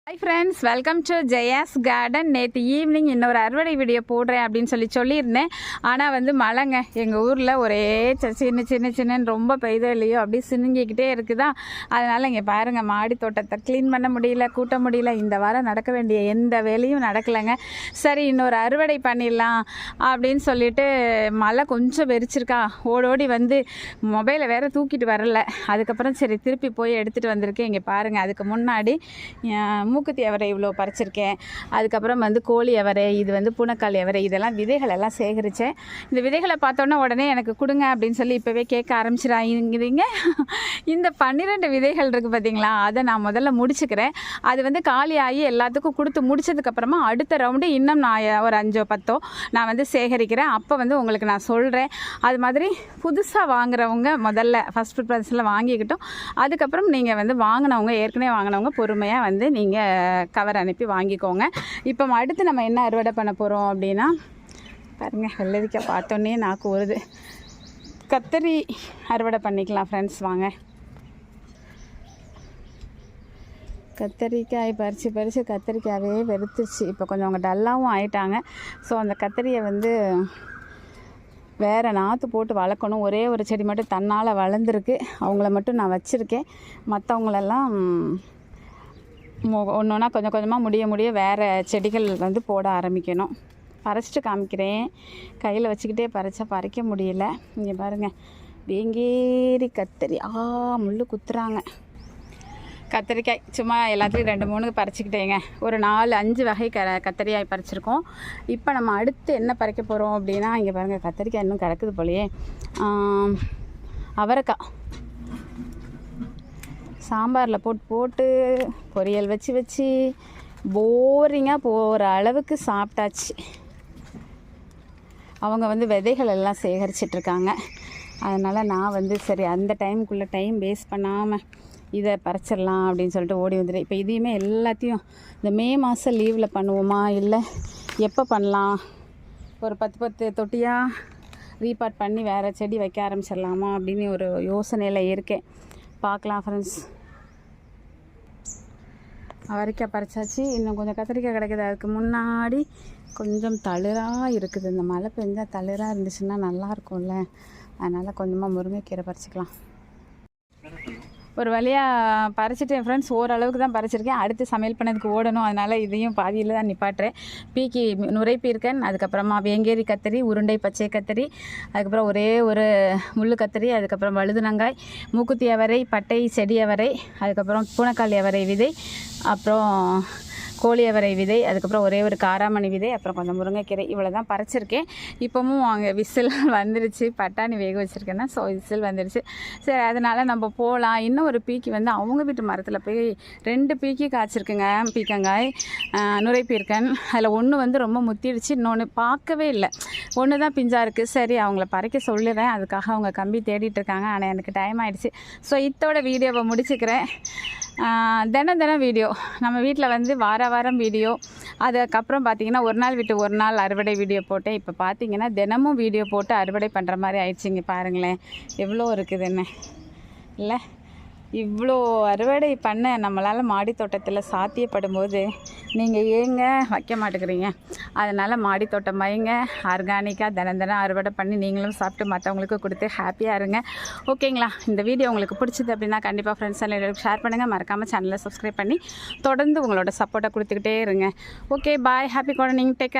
Hi friends, welcome to Jaya's Garden. நேற்று evening இன்னொரு அறுவடை வீடியோ போடுறேன் அப்படின்னு சொல்லியிருந்தேன். ஆனால் வந்து மழைங்க எங்கள் ஊரில் ஒரே சின்ன ரொம்ப பெய்தோ இல்லையோ அப்படி சினுங்கிக்கிட்டே இருக்குதா. அதனால் இங்கே பாருங்கள், மாடி தோட்டத்தை க்ளீன் பண்ண முடியல, கூட்ட முடியல. இந்த வாரம் நடக்க வேண்டிய எந்த வேலையும் நடக்கலைங்க. சரி, இன்னொரு அறுவடை பண்ணிடலாம் அப்படின்னு சொல்லிட்டு மழை கொஞ்சம் வெறிச்சிருக்கா. ஓடோடி வந்து மொபைலை வேறு தூக்கிட்டு வரல. அதுக்கப்புறம் சரி திருப்பி போய் எடுத்துகிட்டு வந்திருக்கேன். இங்கே பாருங்கள், அதுக்கு முன்னாடி மூக்குத்தி அவரை இவ்வளோ பறிச்சிருக்கேன். அதுக்கப்புறம் வந்து கோழி அவரை, இது வந்து பூனைக்காளி அவரை, இதெல்லாம் விதைகள் எல்லாம் சேகரித்தேன். இந்த விதைகளை பார்த்தோன்னா உடனே எனக்கு கொடுங்க அப்படின்னு சொல்லி இப்போவே கேட்க ஆரம்பிச்சிடாங்கிறீங்க. இந்த 12 விதைகள் இருக்குது பார்த்தீங்களா, அதை நான் முதல்ல முடிச்சுக்கிறேன். அது வந்து காலியாகி எல்லாத்துக்கும் கொடுத்து முடிச்சதுக்கப்புறமா அடுத்த ரவுண்டு இன்னும் நான் ஒரு 5 10 நான் வந்து சேகரிக்கிறேன். அப்போ வந்து உங்களுக்கு நான் சொல்கிறேன். அது மாதிரி புதுசாக வாங்குறவங்க முதல்ல ஃபஸ்ட் ப்ரிஃபரன்ஸில் வாங்கிக்கிட்டோம். அதுக்கப்புறம் நீங்கள் வந்து வாங்கினவங்க, ஏற்கனவே வாங்கினவங்க பொறுமையாக வந்து நீங்கள் கவர் அனுப்பி வாங்கிக்கோங்க. இப்போ அடுத்து நம்ம என்ன அறுவடை பண்ண போகிறோம் அப்படின்னா, பாருங்கள், வெள்ளரிக்காய் பார்த்தோன்னே நாக்கு வருது. கத்தரி அறுவடை பண்ணிக்கலாம் ஃப்ரெண்ட்ஸ், வாங்க. கத்தரிக்காய் பறித்து கத்தரிக்காயே வெறுத்துருச்சு. இப்போ கொஞ்சம் அவங்க டல்லாகவும் ஆயிட்டாங்க. ஸோ அந்த கத்தரியை வந்து வேறு நாற்று போட்டு வளர்க்கணும். ஒரே ஒரு செடி மட்டும் தன்னால் வளர்ந்துருக்கு, அவங்கள மட்டும் நான் வச்சுருக்கேன். மற்றவங்களெல்லாம் ஒன்று ஒன்றா கொஞ்சம் கொஞ்சமாக முடிய வேறு செடிகள் வந்து போட ஆரம்பிக்கணும். பறிச்சிட்டு காமிக்கிறேன். கையில் வச்சுக்கிட்டே பறிக்க முடியல. இங்கே பாருங்கள், வேங்கேரி கத்தரி. முள் குத்துறாங்க. கத்தரிக்காய் சும்மா எல்லாத்துலேயும் 2 3 பறிச்சிக்கிட்டேங்க. ஒரு 4 5 வகை கத்தரிக்காய் பறிச்சிருக்கோம். இப்போ நம்ம அடுத்து என்ன பறிக்க போகிறோம் அப்படின்னா, இங்கே பாருங்கள், கத்தரிக்காய் இன்னும் கிடக்குது போலையே. அவரைக்காய் சாம்பாரில் போட்டு பொரியல் வச்சு போரிங்காக போகிற அளவுக்கு சாப்பிட்டாச்சு. அவங்க வந்து விதைகள் எல்லாம் சேகரிச்சிட்ருக்காங்க. அதனால் நான் வந்து சரி அந்த டைமுக்குள்ளே டைம் வேஸ்ட் பண்ணாமல் இதை பறிச்சிடலாம் அப்படின்னு சொல்லிட்டு ஓடி வந்துடுறேன். இப்போ இதையுமே எல்லாத்தையும் இந்த மே மாதம் லீவில் பண்ணுவோமா, இல்லை எப்போ பண்ணலாம், ஒரு 10 தொட்டியாக ரீபார்ட் பண்ணி வேறு செடி வைக்க ஆரம்பிச்சிடலாமா அப்படின்னு ஒரு யோசனையில் இருக்கேன். பார்க்கலாம் ஃப்ரெண்ட்ஸ். அவரைக்காய் பறிச்சாச்சு. இன்னும் கொஞ்சம் கத்திரிக்காய் கிடைக்குது. அதுக்கு முன்னாடி கொஞ்சம் தளிராக இருக்குது. இந்த மழை பெஞ்சால் தளிராக இருந்துச்சுன்னா நல்லாயிருக்கும்ல. அதனால் கொஞ்சமாக முருங்கைக்கீரை பறிச்சிக்கலாம். ஒரு வழியாக பறிச்சிட்டேன் ஃப்ரெண்ட்ஸ். ஓரளவுக்கு தான் பறிச்சிருக்கேன். அடுத்து சமையல் பண்ணதுக்கு ஓடணும். அதனால் இதையும் பாதியில் தான் நிப்பாட்டுறேன். பீக்கி நுரைப்பீர்க்கன், அதுக்கப்புறமா வேங்கேரி கத்தரி, உருண்டை பச்சை கத்தரி, அதுக்கப்புறம் ஒரே ஒரு முள்ளு கத்தரி, அதுக்கப்புறம் வழுதுனங்காய், மூக்குத்தி அவரை, பட்டை செடி அவரை, அதுக்கப்புறம் பூனைக்காளி அவரை விதை, அப்புறம் கோழி அவரை விதை, அதுக்கப்புறம் ஒரே ஒரு காராமணி விதை, அப்புறம் கொஞ்சம் முருங்கைக்கீரை. இவ்வளோ தான் பறிச்சிருக்கேன். இப்போவும் அங்கே விசில் வந்துருச்சு. பட்டாணி வேக வச்சுருக்கேன்னா, ஸோ விசில் வந்துருச்சு. சரி, அதனால் நம்ம போகலாம். இன்னும் ஒரு பீக்கி வந்து அவங்க வீட்டு மரத்தில் போய் 2 பீக்கி காய்ச்சிருக்குங்க. பீக்கங்காய், நுரைப்பீர்க்கன். அதில் ஒன்று வந்து ரொம்ப முத்திடுச்சு, இன்னொன்று பார்க்கவே இல்லை. ஒன்று தான் பிஞ்சாக இருக்குது. சரி, அவங்கள பறிக்க சொல்லிடுறேன். அதுக்காக அவங்க கம்பி தேடிட்டு இருக்காங்க. ஆனால் எனக்கு டைம் ஆகிடுச்சு. ஸோ இதோட வீடியோவை முடிச்சுக்கிறேன். தினம் வீடியோ நம்ம வீட்டில் வந்து வாரம் வீடியோ. அதுக்கப்புறம் பார்த்திங்கன்னா ஒரு நாள் விட்டு ஒரு நாள் அறுவடை வீடியோ போட்டேன். இப்போ பார்த்திங்கன்னா தினமும் வீடியோ போட்டு அறுவடை பண்ணுற மாதிரி ஆயிடுச்சிங்க. பாருங்களேன் எவ்வளோ இருக்குதுன்னு. இல்லை, இவ்வளோ அறுவடை பண்ண நம்மளால் மாடி தோட்டத்தில் சாத்தியப்படும் போது நீங்கள் ஏங்க வைக்க மாட்டேங்கிறீங்க? அதனால் மாடி தோட்டம் வைங்க. ஆர்கானிக்காக தினம் அறுவடை பண்ணி நீங்களும் சாப்பிட்டு மற்றவங்களுக்கு கொடுத்து ஹாப்பியாக இருங்க. ஓகேங்களா? இந்த வீடியோ உங்களுக்கு பிடிச்சது அப்படின்னா கண்டிப்பாக ஃப்ரெண்ட்ஸ் எல்லாம் ஷேர் பண்ணுங்கள். மறக்காமல் சேனலை சப்ஸ்கிரைப் பண்ணி தொடர்ந்து உங்களோட சப்போர்ட்டை கொடுத்துக்கிட்டே இருங்க. ஓகே, பாய், ஹாப்பி கார்டனிங், டேக் கேர்.